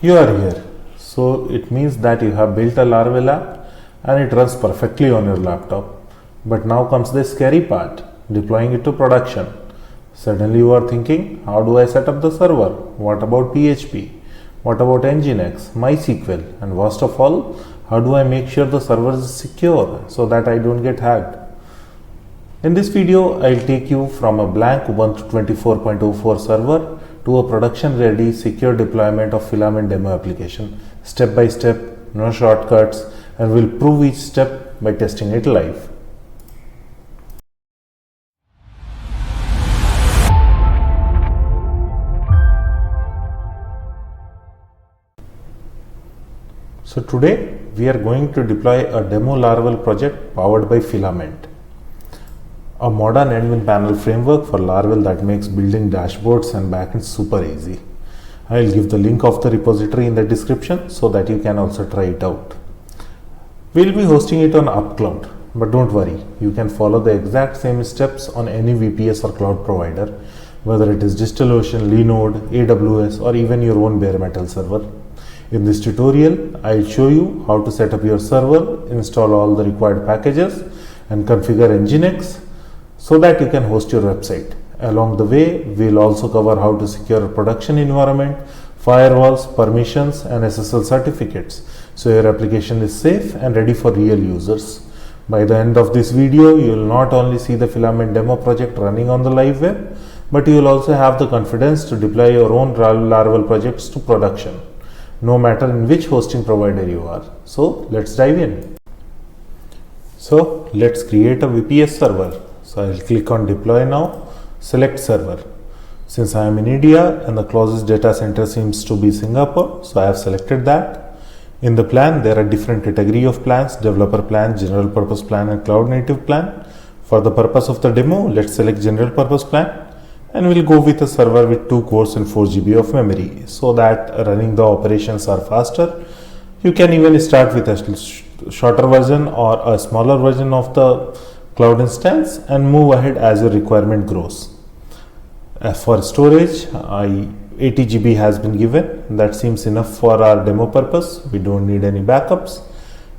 You are here. So it means that you have built a Laravel app and it runs perfectly on your laptop. But now comes the scary part, deploying it to production. Suddenly you are thinking, how do I set up the server? What about PHP? What about Nginx, MySQL? And worst of all, how do I make sure the server is secure so that I don't get hacked? In this video, I'll take you from a blank Ubuntu 24.04 server to a production-ready secure deployment of Filament Demo application, step by step, no shortcuts, and we'll prove each step by testing it live. So today we are going to deploy a demo Laravel project powered by Filament, a modern admin panel framework for Laravel that makes building dashboards and backends super easy. I'll give the link of the repository in the description so that you can also try it out. We'll be hosting it on UpCloud, but don't worry, you can follow the exact same steps on any VPS or cloud provider, whether it is DigitalOcean, Linode, AWS, or even your own bare metal server. In this tutorial, I'll show you how to set up your server, install all the required packages, and configure Nginx so that you can host your website. Along the way, we'll also cover how to secure a production environment, firewalls, permissions, and SSL certificates so your application is safe and ready for real users. By the end of this video, you will not only see the Filament demo project running on the live web, but you will also have the confidence to deploy your own Laravel projects to production, no matter in which hosting provider you are. So let's dive in. So let's create a VPS server. So I'll click on deploy now, select server. Since I am in India and the closest data center seems to be Singapore, so I have selected that. In the plan, there are different category of plans: developer plan, general purpose plan, and cloud native plan. For the purpose of the demo, let's select general purpose plan. And we'll go with a server with 2 cores and 4 GB of memory so that running the operations are faster. You can even start with a shorter version or a smaller version of the cloud instance and move ahead as your requirement grows. For storage, 80 GB has been given. That seems enough for our demo purpose. We don't need any backups.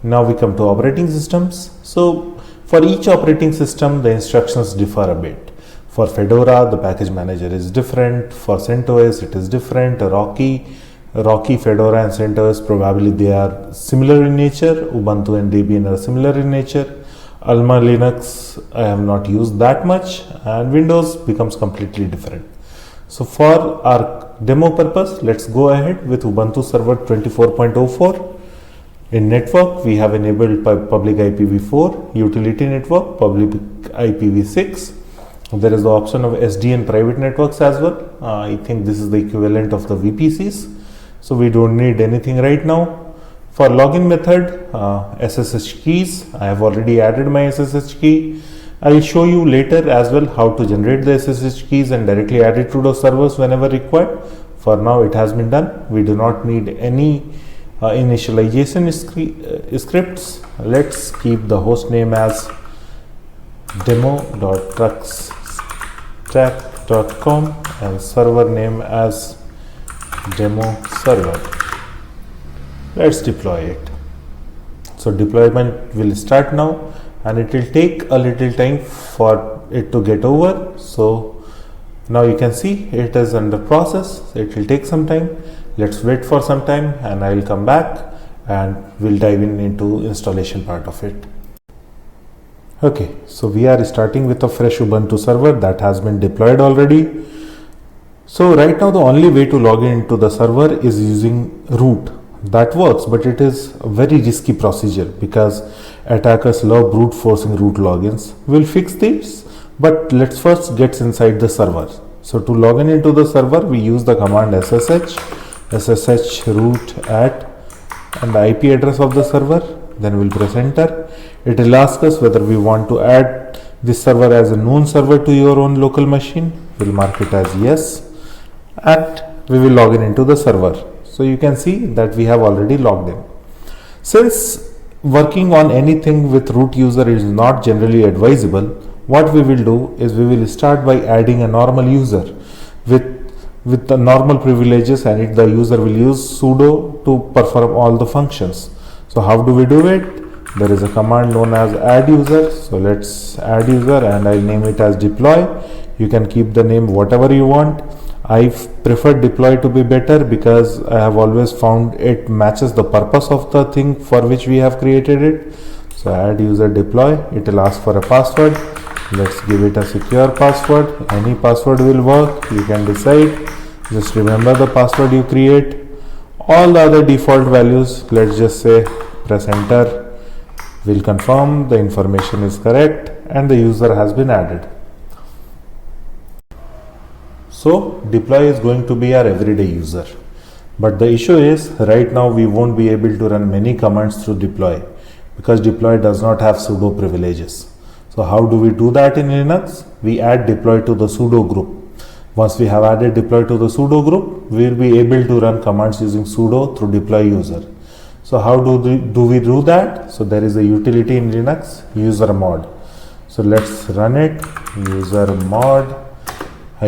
Now we come to operating systems. So for each operating system, the instructions differ a bit. For Fedora, the package manager is different. For CentOS, it is different. Rocky, Fedora, and CentOS, probably they are similar in nature. Ubuntu and Debian are similar in nature. Alma Linux, I have not used that much, and Windows becomes completely different. So for our demo purpose, let's go ahead with Ubuntu Server 24.04. In network, we have enabled public IPv4, utility network, public IPv6. There is the option of SDN private networks as well. I think this is the equivalent of the VPCs. So we don't need anything right now. For login method, SSH keys, I have already added my SSH key. I will show you later as well how to generate the SSH keys and directly add it to the servers whenever required. For now, it has been done. We do not need any initialization scripts. Let's keep the host name as demo.truckstack.com and server name as demo server. Let's deploy it. So deployment will start now and it will take a little time for it to get over. So now you can see it is under process. It will take some time. Let's wait for some time and I will come back and we'll dive into installation part of it. Okay, so we are starting with a fresh Ubuntu server that has been deployed already. So right now the only way to log into the server is using root. That works, but it is a very risky procedure because attackers love brute forcing root logins. We'll fix this, but let's first get inside the server. So to log into the server, we use the command ssh root at and the IP address of the server. Then we'll press enter. It will ask us whether we want to add this server as a known server to your own local machine. We'll mark it as yes, and we will log into the server. So you can see that we have already logged in. Since working on anything with root user is not generally advisable, what we will do is we will start by adding a normal user with with the normal privileges, and the user will use sudo to perform all the functions. So how do we do it? There is a command known as add user. So let's add user, and I'll name it as deploy. You can keep the name whatever you want. I prefer deploy to be better because I have always found it matches the purpose of the thing for which we have created it. So add user deploy, it will ask for a password. Let's give it a secure password. Any password will work, you can decide. Just remember the password you create. All the other default values, let's just say press enter, will confirm the information is correct and the user has been added. So deploy is going to be our everyday user. But the issue is right now we won't be able to run many commands through deploy because deploy does not have sudo privileges. So how do we do that in Linux? We add deploy to the sudo group. Once we have added deploy to the sudo group, we will be able to run commands using sudo through deploy user. So how do we do that? So there is a utility in Linux, user mod. So let's run it, user mod -a.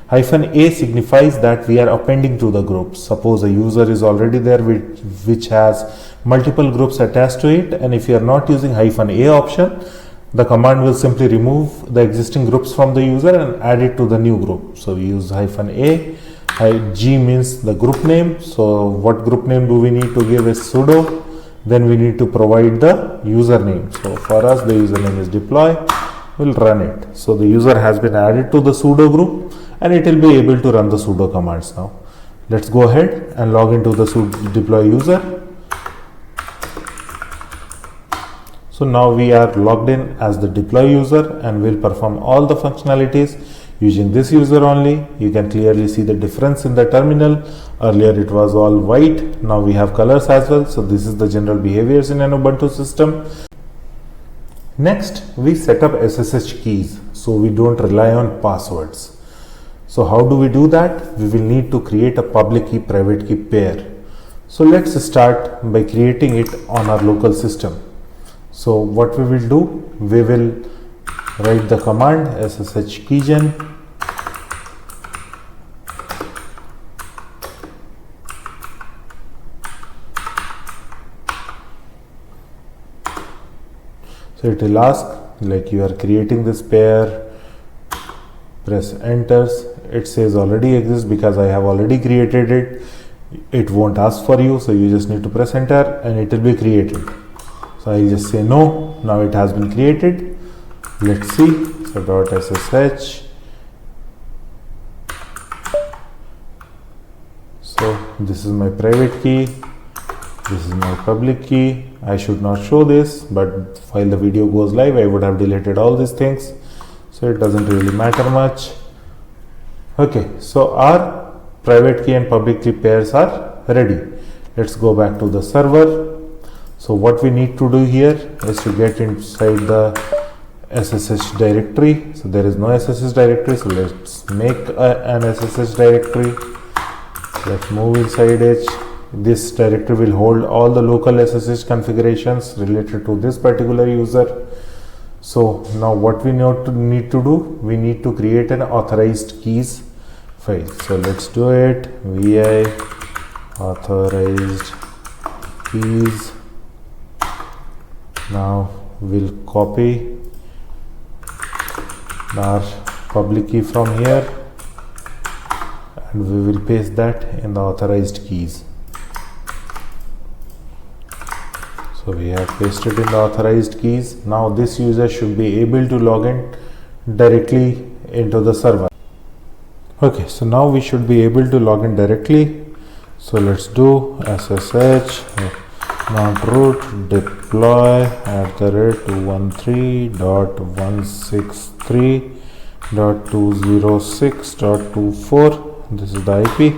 -a signifies that we are appending to the group. Suppose a user is already there which has multiple groups attached to it, and if you are not using -a option, the command will simply remove the existing groups from the user and add it to the new group. So we use -a. G means the group name. So what group name do we need to give is sudo. Then we need to provide the username. So for us the username is deploy. We'll run it. So the user has been added to the sudo group and it will be able to run the sudo commands now. Let's go ahead and log into the sudo deploy user. So now we are logged in as the deploy user and will perform all the functionalities using this user only. You can clearly see the difference in the terminal. Earlier it was all white, now we have colors as well. So this is the general behaviors in an Ubuntu system. Next, we set up SSH keys so we don't rely on passwords. So how do we do that? We will need to create a public key private key pair. So let's start by creating it on our local system. So what we will do, we will write the command ssh keygen so it will ask like you are creating this pair, press enters. It says already exists because I have already created it. It won't ask for you, so you just need to press enter and it will be created. So I just say no. Now it has been created. Let's see. So .ssh. So this is my private key. This is my public key. I should not show this, but while the video goes live, I would have deleted all these things. So it doesn't really matter much. Okay, so our private key and public key pairs are ready. Let's go back to the server. So what we need to do here is to get inside the SSH directory. So there is no SSH directory, so let's make an SSH directory. Let's move inside it. This directory will hold all the local SSH configurations related to this particular user. So now what we need to do, we need to create an authorized keys file. So let's do it. vi authorized keys. Now we'll copy our public key from here and we will paste that in the authorized keys. So we have pasted in the authorized keys. Now this user should be able to log in directly into the server. Okay, so now we should be able to log in directly. So let's do ssh mount root deploy @123.163.206.24. This is the IP.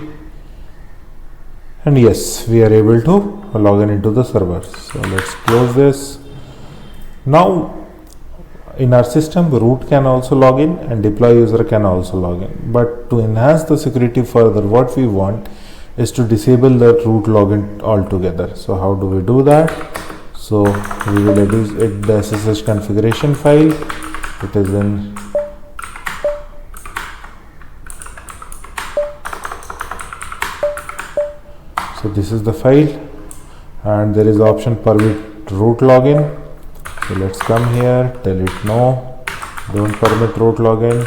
And yes, we are able to log in into the server. So let's close this. Now in our system, root can also log in and deploy user can also log in. But to enhance the security further, what we want is to disable the root login altogether. So how do we do that? So we will edit the SSH configuration file. It is in So this is the file, and there is the option permit root login. So let's come here, tell it no, don't permit root login.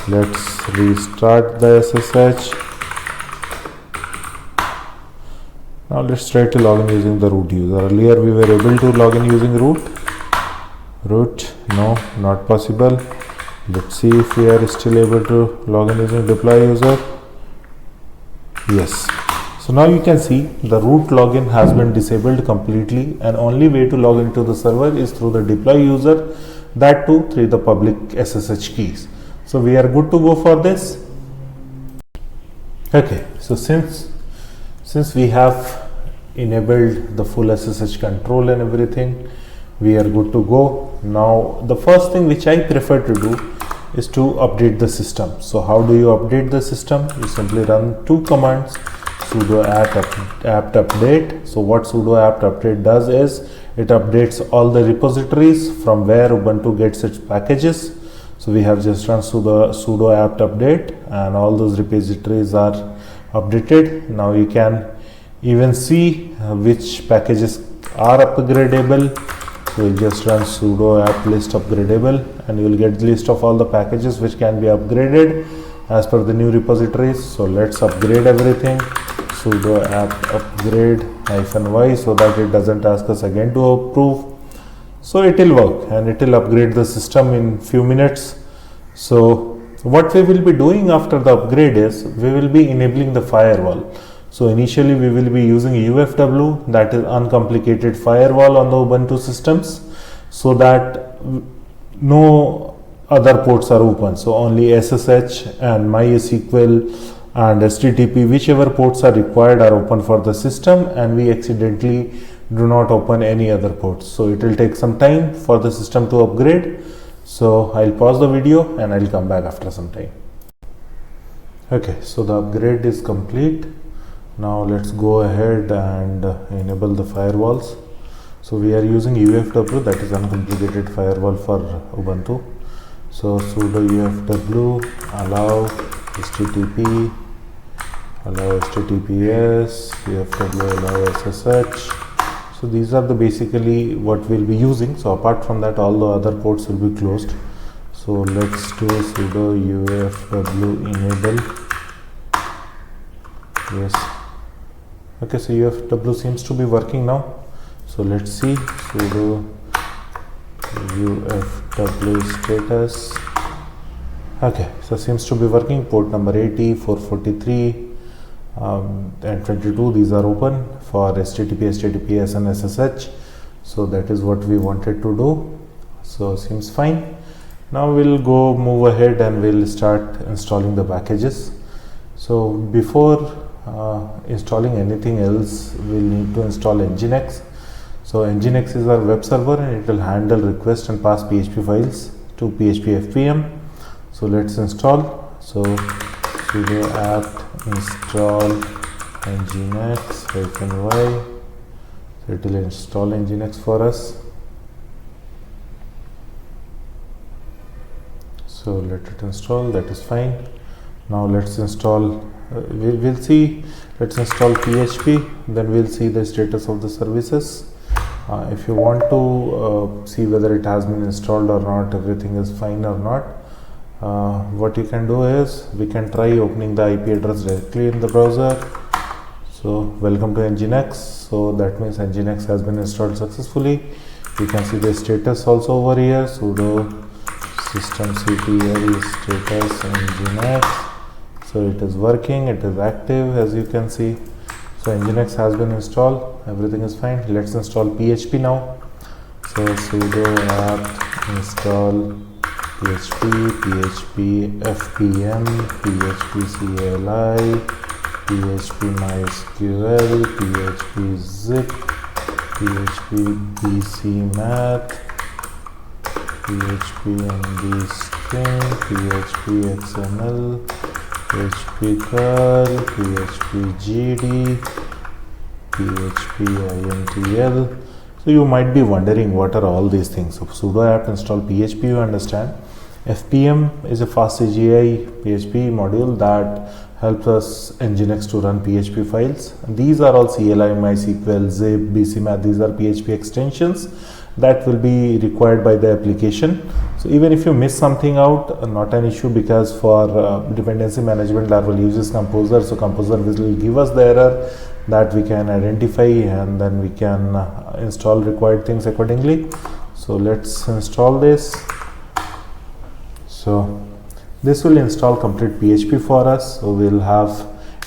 Let's restart the SSH. Now let's try to log in using the root user. Earlier we were able to log in using root, no, not possible. Let's see if we are still able to log in using deploy user. Yes. So now you can see the root login has been disabled completely, and only way to log into the server is through the deploy user, that too through the public SSH keys. So we are good to go for this. Okay, so since we have enabled the full SSH control and everything, we are good to go. Now the first thing which I prefer to do is to update the system. So how do you update the system? You simply run two commands, sudo apt update. So what sudo apt update does is it updates all the repositories from where Ubuntu gets its packages. So we have just run sudo apt update, and all those repositories are updated. Now you can even see which packages are upgradable. So you just run sudo apt list upgradable, and you will get the list of all the packages which can be upgraded as per the new repositories. So let's upgrade everything. Sudo apt upgrade -y, so that it doesn't ask us again to approve. So it will work, and it will upgrade the system in few minutes. So what we will be doing after the upgrade is we will be enabling the firewall. So initially we will be using UFW, that is uncomplicated firewall on the Ubuntu systems, so that no other ports are open. So only SSH and MySQL and HTTP, whichever ports are required, are open for the system, and we accidentally do not open any other ports. So it will take some time for the system to upgrade. So I'll pause the video and I'll come back after some time. Okay, so the upgrade is complete. Now let's go ahead and enable the firewalls. So we are using UFW, that is uncomplicated firewall for Ubuntu. So sudo UFW allow HTTP, allow HTTPS, UFW allow SSH. So these are the basically what we'll be using. So apart from that, all the other ports will be closed. So let's do sudo UFW enable. Yes. Okay, so UFW seems to be working now. So let's see sudo UFW status. Okay, so seems to be working. Port number 80, 443 and 22, these are open for HTTP, HTTPS and SSH. So that is what we wanted to do. So seems fine. Now we'll go move ahead and we'll start installing the packages. So before installing anything else, we'll need to install Nginx. So Nginx is our web server, and it will handle request and pass PHP files to PHP FPM. So let's install. So sudo apt install Nginx -y. So it will install Nginx for us. So let it install, that is fine. Now let's install, we'll see, let's install PHP, then we'll see the status of the services. If you want to see whether it has been installed or not, everything is fine or not, what you can do is we can try opening the IP address directly in the browser. So welcome to Nginx. So that means Nginx has been installed successfully. You can see the status also over here, sudo systemctl status Nginx. So it is working, it is active, as you can see. So Nginx has been installed, everything is fine. Let's install PHP now. So sudo apt install PHP, PHP FPM, PHP CLI, PHP MySQL, PHP zip, PHP bcmath, PHP md string, PHP XML, PHP curl, PHP GD, PHP intl. So you might be wondering what are all these things. So sudo apt install PHP, you understand. FPM is a fast AGI PHP module that helps us Nginx to run PHP files. These are all CLI, MySQL, zip, bcmath. These are PHP extensions that will be required by the application. So even if you miss something out, not an issue, because for dependency management, Laravel uses Composer. So Composer will give us the error that we can identify, and then we can install required things accordingly. So let's install this. So this will install complete PHP for us. So we'll have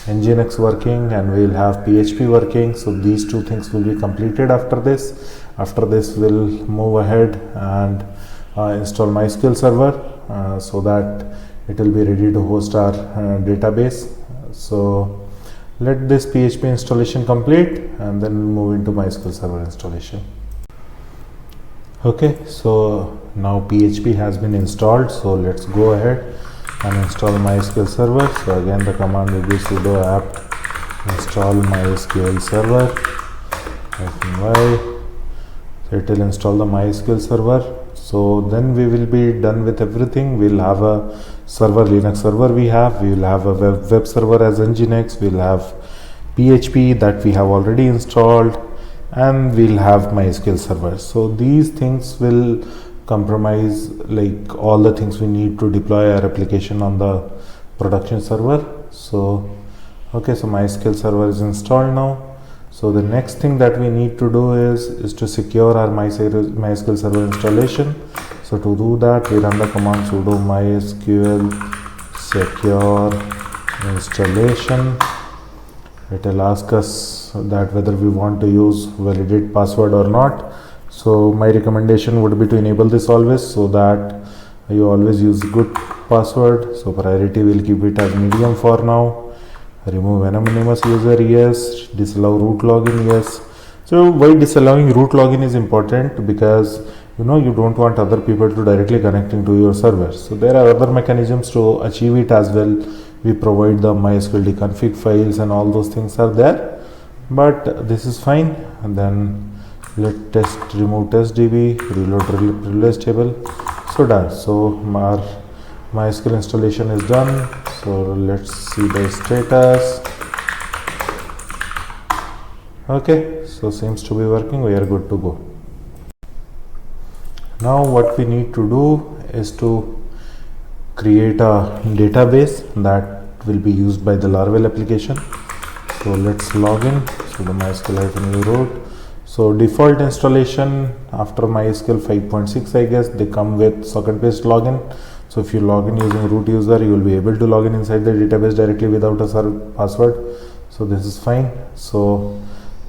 Nginx working and we'll have PHP working. So these two things will be completed after this. After this, we'll move ahead and install MySQL server so that it will be ready to host our database. So let this PHP installation complete, and then we'll move into MySQL server installation. Okay, so now PHP has been installed. So let's go ahead and install MySQL server. So again, the command will be sudo apt install MySQL server -y. So it will install the MySQL server. So then we will be done with everything. We'll have a server, Linux server we will have a web server as Nginx, we'll have PHP that we have already installed, and we'll have MySQL server. So these things will compromise like all the things we need to deploy our application on the production server. So okay, so MySQL server is installed now. So the next thing that we need to do is to secure our MySQL server installation. So to do that, we run the command sudo MySQL secure installation. It will ask us that whether we want to use validate password or not. So my recommendation would be to enable this always, so that you always use good password. So priority will keep it as medium for now. Remove anonymous user, yes. Disallow root login, yes. So why disallowing root login is important? Because you don't want other people to directly connect into your server. So there are other mechanisms to achieve it as well. We provide the MySQL config files and all those things are there, but this is fine. And then let remove testdb, reload privilege table. So done. So our MySQL installation is done. So let's see the status. Okay, so seems to be working. We are good to go. Now what we need to do is to create a database that will be used by the Laravel application. So let's log in. So the MySQL root. So default installation after MySQL 5.6, I guess they come with socket based login. So if you log in using root user, you will be able to log in inside the database directly without a password. So this is fine. So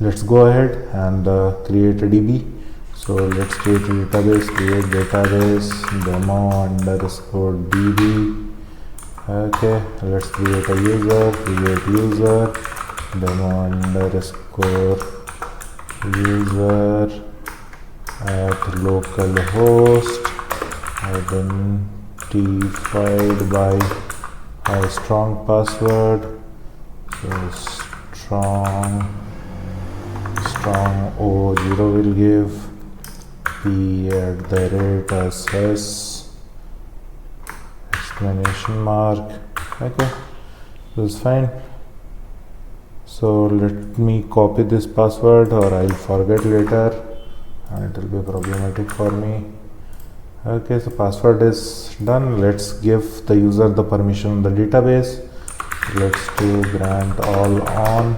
let's go ahead and create a DB. So let's create a database, create database demo_db. Okay, let's create a user, create user, demo_user at localhost, identified by a strong password. So strong O0 will give p@ss exclamation mark. Okay, that's fine. So let me copy this password, or I'll forget later and it will be problematic for me. Okay, so password is done. Let's give the user the permission in the database. Let's do grant all on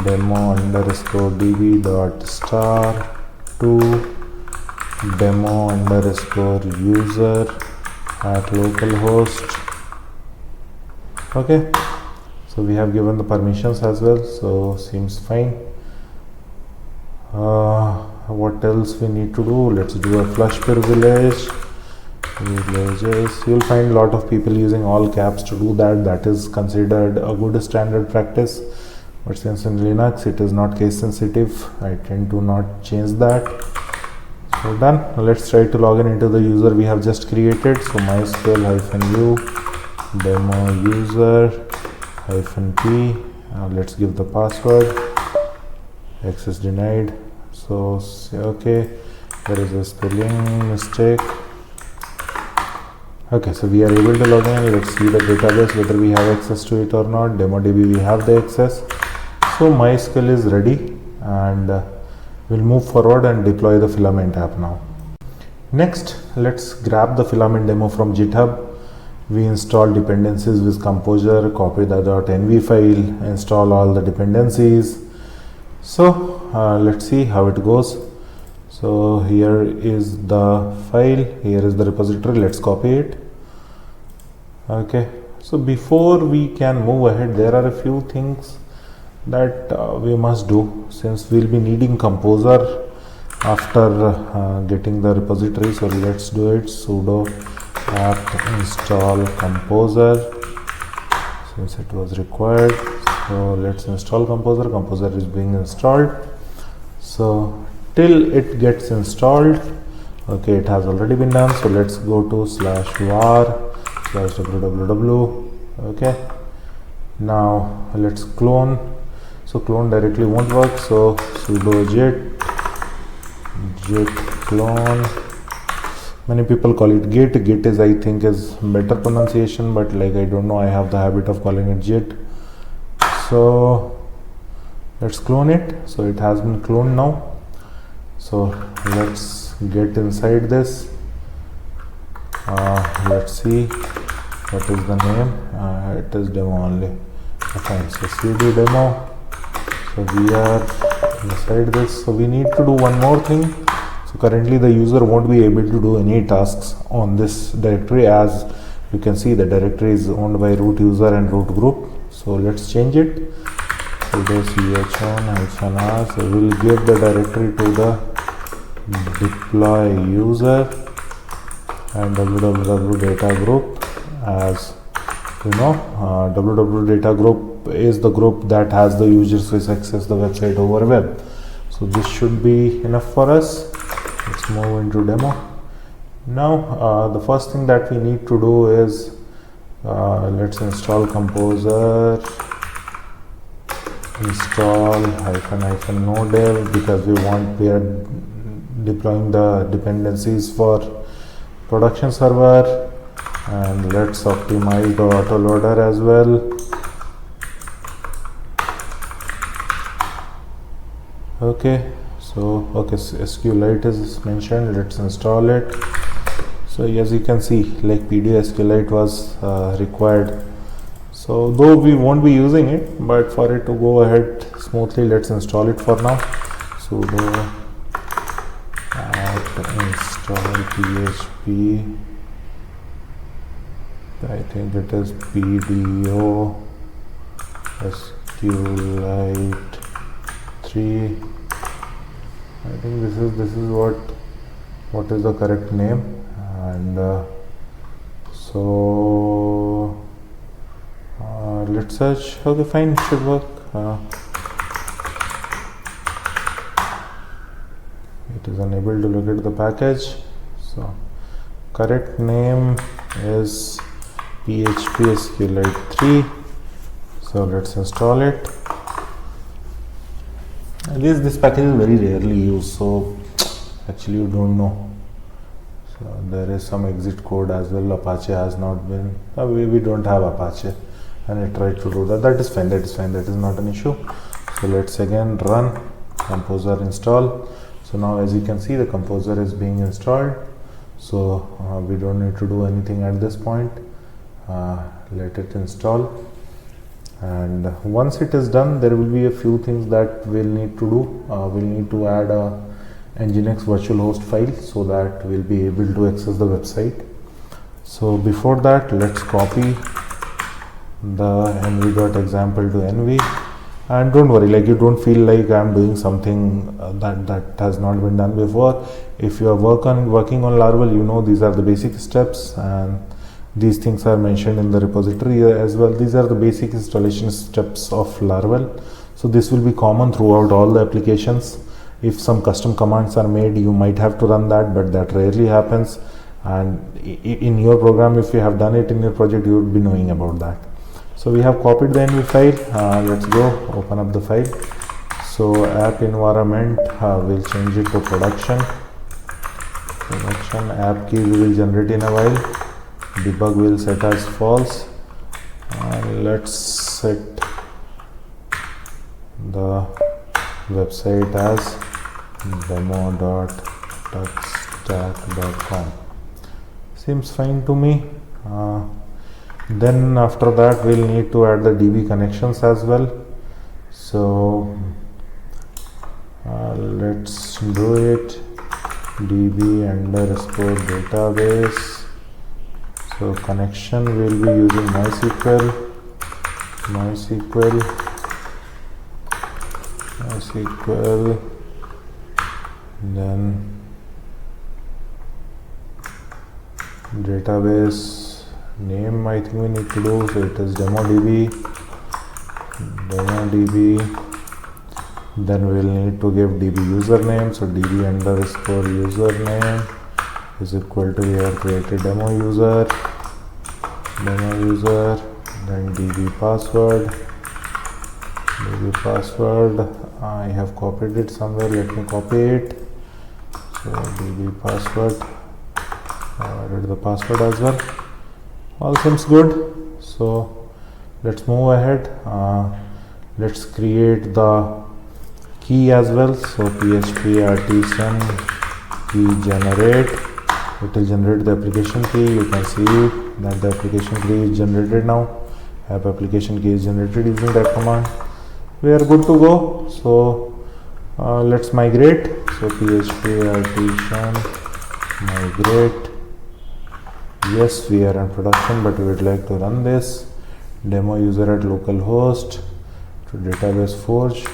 demo_db.star to demo_user at localhost. Okay, so we have given the permissions as well, so seems fine. What else we need to do? Let's do a flush privileges. You'll find a lot of people using all caps to do that. That is considered a good standard practice, but since in Linux it is not case sensitive, I tend to not change that. So done. Let's try to log in into the user we have just created. So MySQL-u demo user -p. Let's give the password. Access denied. So okay, there is a spelling mistake. Okay, so we are able to log in. Let's see the database, whether we have access to it or not. DemoDB, we have the access. So MySQL is ready, and we'll move forward and deploy the Filament app now. Next, let's grab the Filament demo from GitHub. We install dependencies with Composer, copy the .env file, install all the dependencies. So let's see how it goes. So here is the file, here is the repository. Let's copy it. Okay, so before we can move ahead, there are a few things that we must do, since we'll be needing Composer after getting the repository. So let's do it. Sudo apt install Composer, since it was required. So let's install Composer. Composer is being installed. So till it gets installed, okay, it has already been done. So let's go to /var/www. Okay, now let's clone. So clone directly won't work, so sudo git clone. Many people call it git. Git is, I think, is better pronunciation, but like I don't know, I have the habit of calling it git. So let's clone it. So it has been cloned now. So let's get inside this. Let's see what is the name. It is demo only. Okay, so cd demo. So we are inside this. So we need to do one more thing. So currently the user won't be able to do any tasks on this directory. As you can see, the directory is owned by root user and root group. So let's change it. Sudo chon-r. So we'll give the directory to the deploy user and www data group. As you know, www data group is the group that has the users who access the website over web. So this should be enough for us. Let's move into demo. Now the first thing that we need to do is let's install Composer, install --nodev, because we are deploying the dependencies for production server. And let's optimize the autoloader as well. Okay, so okay, SQLite is mentioned. Let's install it. So as you can see, like PD SQLite was required. So though we won't be using it, but for it to go ahead smoothly, let's install it for now. Sudo apt install php. I think it is PDO SQLite 3. I think this is what is the correct name. And so let's search. Okay, fine, it should work. It is unable to locate the package. So correct name is PHP SQLite 3. So let's install it. This package is very rarely used, so actually you don't know. So there is some exit code as well. Apache has not been. We don't have Apache, and I tried to do that. That is fine. That is not an issue. So let's again run Composer install. So now as you can see, the Composer is being installed. So we don't need to do anything at this point. Let it install, and once it is done, there will be a few things that we'll need to do. We'll need to add a Nginx virtual host file so that we'll be able to access the website. So before that, let's copy the nv.example to nv. And don't worry, like you don't feel like I'm doing something that has not been done before. If you are working on Laravel, you know these are the basic steps, and these things are mentioned in the repository as well. These are the basic installation steps of Laravel. So this will be common throughout all the applications. If some custom commands are made, you might have to run that, but that rarely happens. And in your program, if you have done it in your project, you would be knowing about that. So we have copied the env file. Let's go open up the file. So app environment, we'll change it to production. App key we will generate in a while. debug will set as false, and let's set the website as demo.tuxstack.com. Seems fine to me. Then after that we'll need to add the DB connections as well. So let's do it. DB underscore database. So connection will be using MySQL, then database name I think we need to do, so it is DemoDB. Then we'll need to give DB username, so DB underscore username is equal to we have created demo user, then DB password. I have copied it somewhere, let me copy it. So DB password, I added the password as well. All seems good. So let's move ahead. Let's create the key as well. So PHP artisan key generate. It will generate the application key. You can see that the application key is generated now. App application key is generated using that command. We are good to go. So let's migrate. So PHP artisan migrate. Yes, we are in production, but we would like to run this. Demo user at localhost to database forge.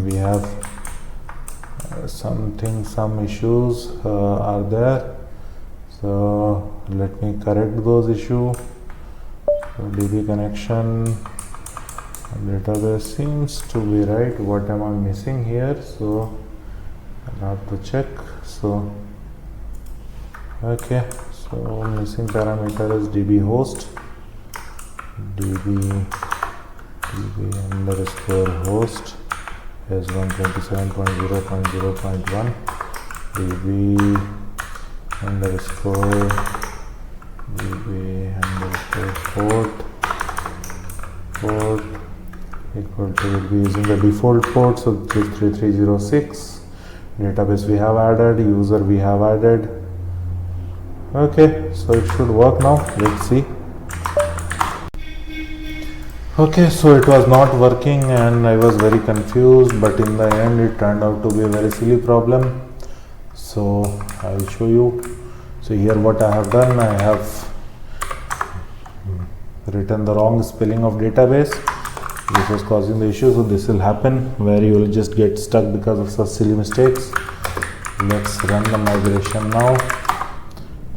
We have some issues are there. So let me correct those issues. So DB connection database seems to be right. What am I missing here? So I'll have to check. So okay, so missing parameter is DB host, DB underscore host is 127.0.0.1, DB underscore port equal to, we'll be using the default port, so it is 3306. Database we have added, user we have added. Okay, so it should work now. Let's see. Okay, so it was not working and I was very confused, but in the end it turned out to be a very silly problem. So I will show you. So here what I have done, I have written the wrong spelling of database. This was causing the issue, so this will happen where you will just get stuck because of such silly mistakes. Let's run the migration now.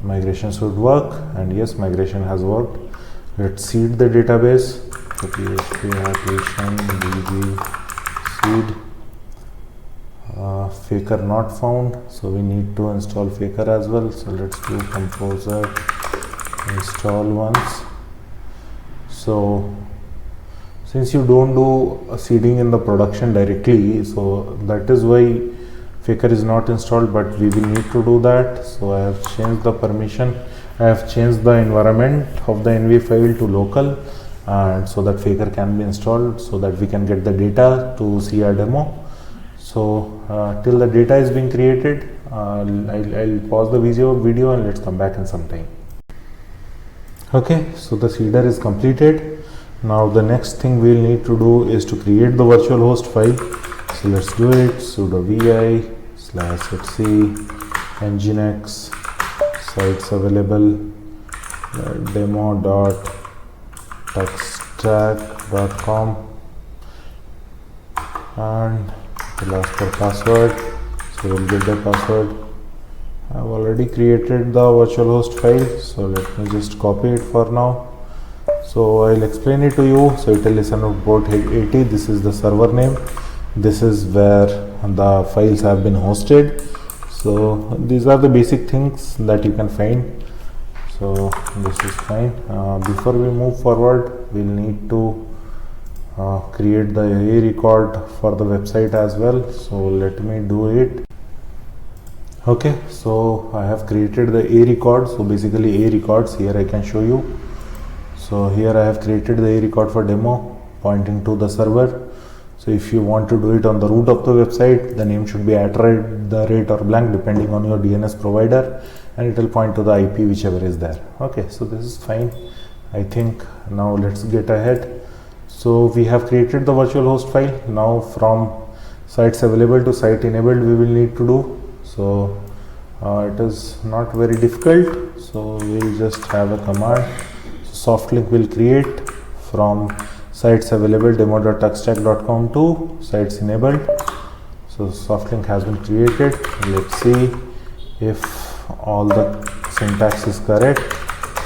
Migration should work, and yes, migration has worked. Let's seed the database. So PHP application DB seed. Faker not found, so we need to install Faker as well. So let's do composer install once. So since you don't do seeding in the production directly, so that is why Faker is not installed, but we will need to do that. So I have changed the permission, I have changed the environment of the NV file to local, and so that Faker can be installed, so that we can get the data to see our demo. So till the data is being created, I'll pause the video and let's come back in some time. Okay, so the seeder is completed. Now the next thing we'll need to do is to create the virtual host file. So let's do it. Sudo vi/etc nginx sites available demo.tuxstack.com, and we'll ask for password. So we'll get the password. I've already created the virtual host file, so let me just copy it for now. So I'll explain it to you. So it will listen to port 80. This is the server name. This is where the files have been hosted. So these are the basic things that you can find. So this is fine. Before we move forward, we'll need to create the A record for the website as well. So let me do it. Okay, so I have created the A record. So basically A records, here I can show you. So here I have created the A record for demo pointing to the server. So if you want to do it on the root of the website, the name should be @ or blank depending on your DNS provider, and it will point to the IP whichever is there. Okay, so this is fine. I think now let's get ahead. So we have created the virtual host file. Now from sites available to site enabled we will need to do. So it is not very difficult. So we'll just have a command. So soft link will create from sites available demo.tuxstack.com to sites enabled. So soft link has been created. Let's see if all the syntax is correct.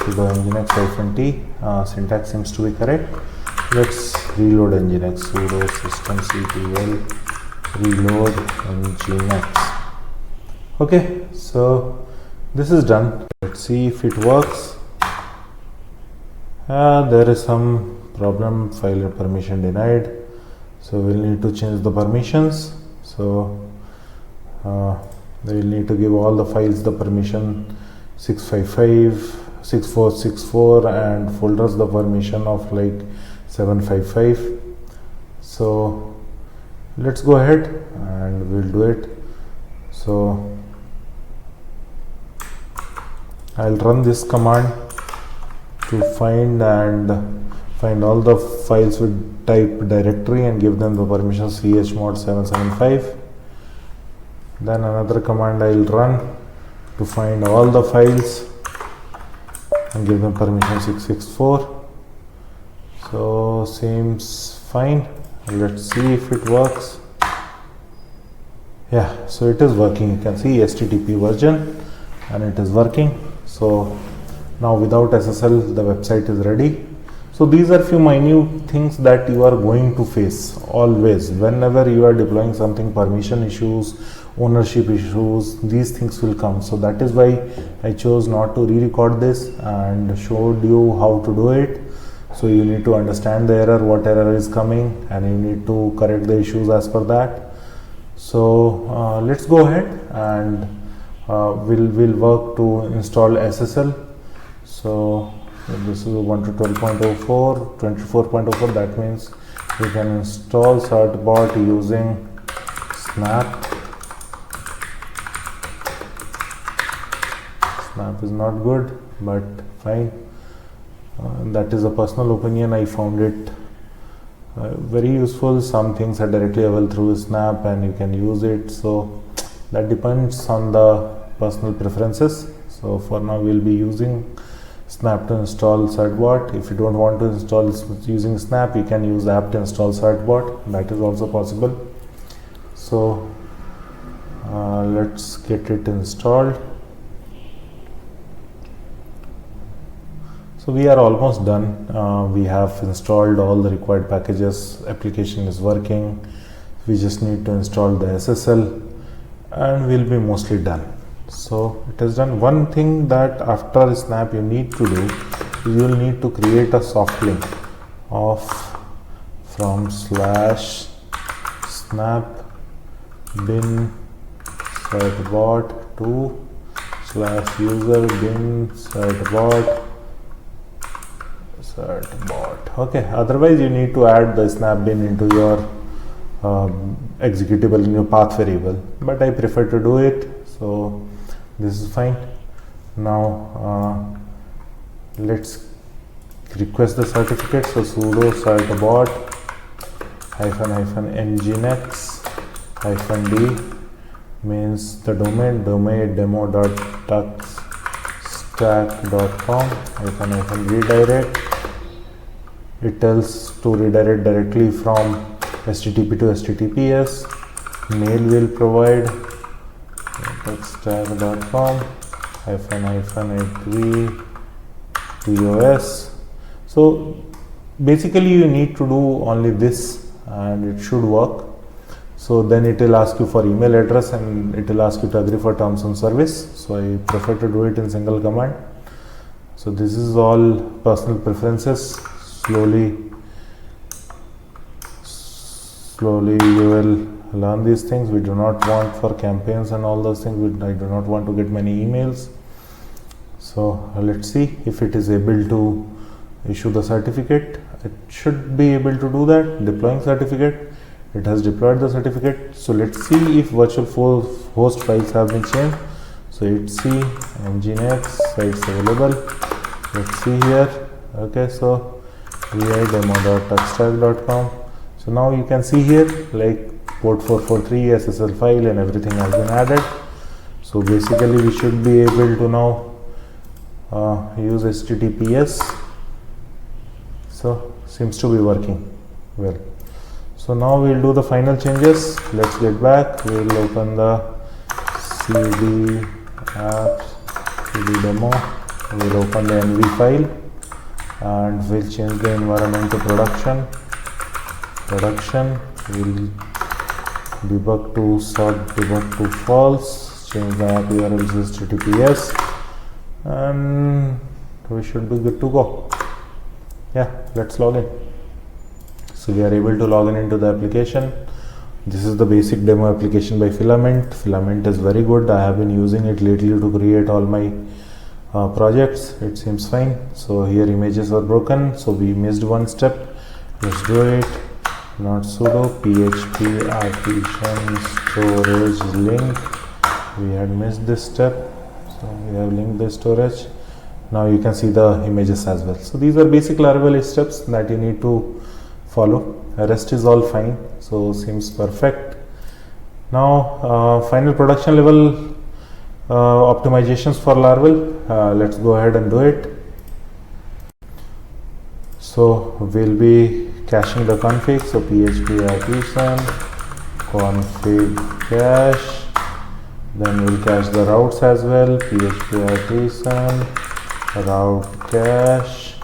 Sudo nginx -t syntax seems to be correct. Let's reload nginx. Sudo systemctl reload nginx. Okay, so this is done. Let's see if it works. There is some problem, file permission denied, so we'll need to change the permissions. So we'll need to give all the files the permission 655, 6464 and folders the permission of like 755. So let's go ahead and we'll do it. So I'll run this command to find all the files with type directory and give them the permission chmod 775. Then another command I will run to find all the files and give them permission 664. So seems fine. Let's see if it works. Yeah, so it is working. You can see HTTP version and it is working. So now without SSL the website is ready. So these are few minute things that you are going to face always whenever you are deploying something. Permission issues, ownership issues, these things will come. So that is why I chose not to re-record this and showed you how to do it. So you need to understand the error, what error is coming, and you need to correct the issues as per that. So let's go ahead and we'll work to install SSL. So this is Ubuntu 12.04, 24.04. That means we can install certbot using snap. Snap is not good, but fine. That is a personal opinion. I found it very useful. Some things are directly available through snap and you can use it. So that depends on the personal preferences. So for now we'll be using snap to install certbot. If you don't want to install using snap, you can use apt install certbot. That is also possible. So let's get it installed. So we are almost done. We have installed all the required packages. Application is working. We just need to install the SSL and we'll be mostly done. So it is done. One thing that after snap you need to do, you will need to create a soft link of from /snap bin certbot to /user bin certbot. Okay, otherwise you need to add the snap bin into your executable in your path variable, but I prefer to do it. So this is fine. Now let's request the certificate. So sudo certbot -nginx -d means the domain demo.tuxstack.com -redirect. It tells to redirect directly from HTTP to HTTPS. Mail will provide tuxstack.com --@v.tos. So basically you need to do only this and it should work. So then it will ask you for email address and it will ask you to agree for terms and service. So I prefer to do it in single command. So this is all personal preferences. Slowly you will learn these things. We do not want for campaigns and all those things. I do not want to get many emails. So let's see if it is able to issue the certificate. It should be able to do that. Deploying certificate. It has deployed the certificate. So let's see if virtual host files have been changed. So etc Nginx sites available. Let's see here. Okay, so vi.demo.extract.com. So now you can see here like port 443 SSL file and everything has been added. So basically we should be able to now use HTTPS. So seems to be working well. So now we'll do the final changes. Let's get back. We'll open the cd apps, cd demo. We'll open the env file and we'll change the environment to production. We'll debug to sub debug to false. Change the app URL to HTTPS and we should be good to go. Yeah, let's log in. So we are able to log in into the application. This is the basic demo application by Filament. Filament is very good. I have been using it lately to create all my projects. It seems fine. So here images are broken, so we missed one step. Let's do it. Not sudo php artisan storage link. We had missed this step, so we have linked the storage. Now you can see the images as well. So these are basic Laravel steps that you need to follow. The rest is all fine, so seems perfect. Now final production level optimizations for Laravel. Let's go ahead and do it. So we'll be caching the config. So php artisan config cache. Then we'll cache the routes as well. php artisan route cache.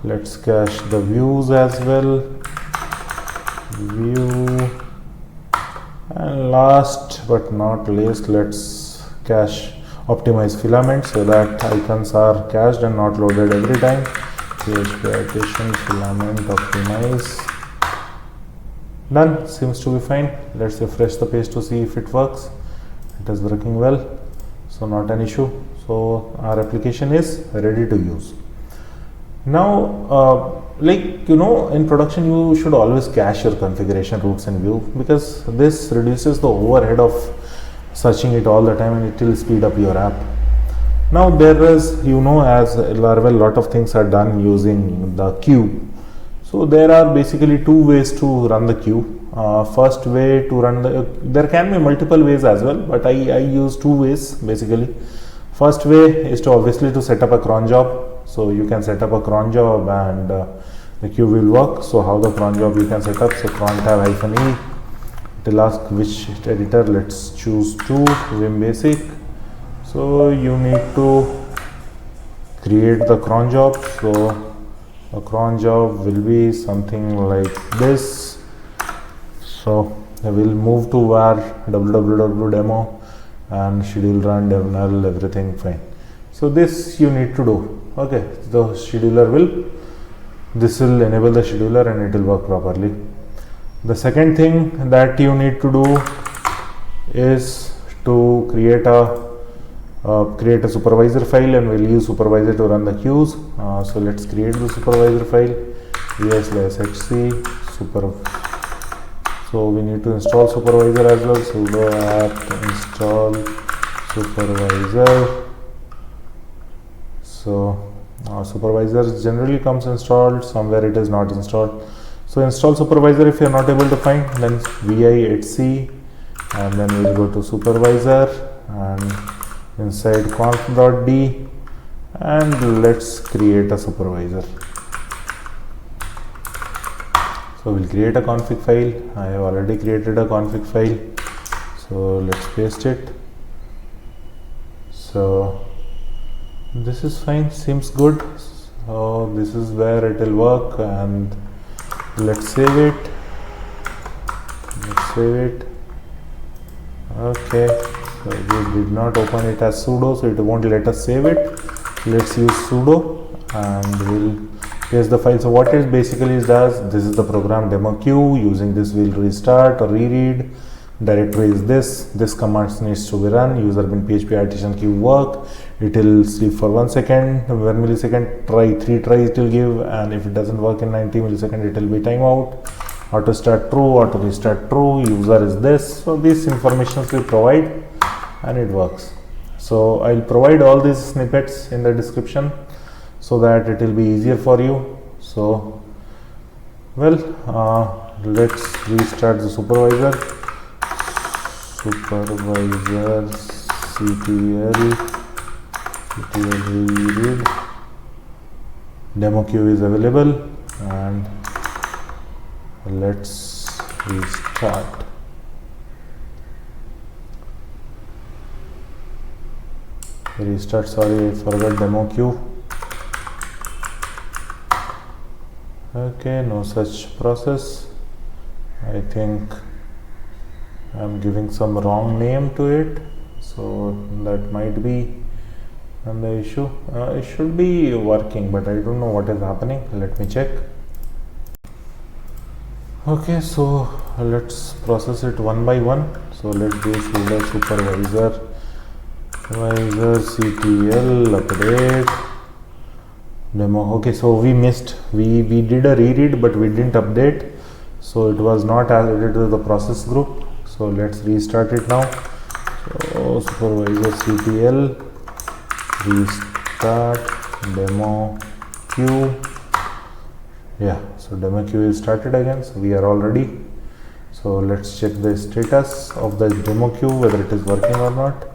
Let's cache the views as well. View. And last but not least, let's cache optimize filament so that icons are cached and not loaded every time. php artisan filament optimize. Done. Seems to be fine. Let's refresh the page to see if it works. It is working well, so not an issue. So our application is ready to use. Now in production you should always cache your configuration routes in view, because this reduces the overhead of searching it all the time and it will speed up your app. Now there is, as Laravel, lot of things are done using the queue. So there are basically two ways to run the queue. First way to run there can be multiple ways as well, but I use two ways basically. First way is to obviously to set up a cron job. So you can set up a cron job and the queue will work. So how the cron job you can set up? So cron tab -e. It will ask which editor. Let's choose Vim Basic. So you need to create the cron job. So a cron job will be something like this. So I will move to var www.demo and schedule run dev null, everything fine. So this you need to do. Okay, the scheduler this will enable the scheduler and it will work properly. The second thing that you need to do is to create a supervisor file, and we'll use supervisor to run the queues. So let's create the supervisor file. -hc super. So we need to install supervisor as well. Sudo apt install supervisor. So supervisor generally comes installed, somewhere it is not installed. So install supervisor. If you are not able to find, then vi etc and then we'll go to supervisor and inside conf.d and let's create a supervisor. So we'll create a config file. I have already created a config file, so let's paste it. So this is fine, seems good. So this is where it will work, and let's save it. Okay, so we did not open it as sudo, so it won't let us save it. Let's use sudo and we'll Here's the file. So what it basically does, this is the program demo queue. Using this we'll restart or reread. Directory is this command needs to be run. User bin php artisan queue work. It will sleep for 1 second, 1 millisecond, try 3 tries it will give, and if it doesn't work in 90 milliseconds it will be timeout. Auto start true, auto restart true, user is this. So these informations we provide and it works. So I'll provide all these snippets in the description so that it will be easier for you. So well, let's restart the supervisor. Supervisor ctl read, demo queue is available, and let's restart. Sorry, I forgot demo queue. Okay, no such process. I think I'm giving some wrong name to it, so that might be the issue. It should be working, but I don't know what is happening. Let me check. Okay, so let's process it one by one. So let's do sudo supervisor ctl update demo. Okay, so we did a reread, but we didn't update, so it was not added to the process group. So let's restart it now. So supervisor ctl restart demo queue. Yeah, so demo queue is started again, so we are all ready. So let's check the status of the demo queue, whether it is working or not.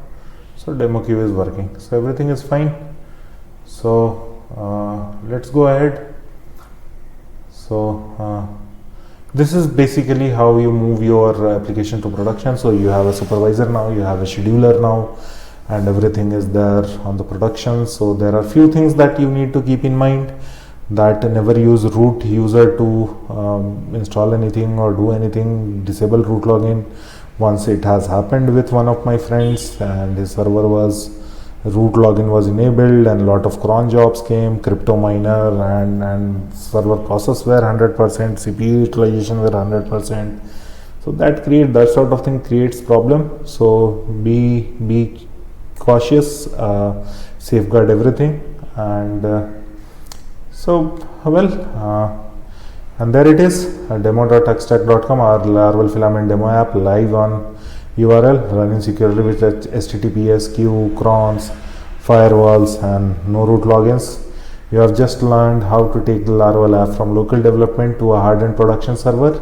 So demo queue is working, so everything is fine. So let's go ahead. So this is basically how you move your application to production. So you have a supervisor now, you have a scheduler now, and everything is there on the production. So there are few things that you need to keep in mind, that never use root user to install anything or do anything. Disable root login. Once it has happened with one of my friends, and his server was root login was enabled, and a lot of cron jobs came, crypto miner and server process were 100%, CPU utilization were 100%. So that sort of thing creates problem. So be cautious, safeguard everything, and and there it is, demo.tuxstack.com, our Laravel Filament demo app, live on URL, running securely with HTTPS, queue, crons, firewalls, and no root logins. You have just learned how to take the Laravel app from local development to a hardened production server.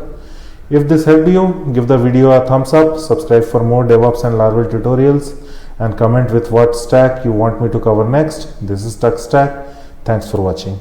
If this helped you, give the video a thumbs up, subscribe for more DevOps and Laravel tutorials, and comment with what stack you want me to cover next. This is TuxStack. Thanks for watching.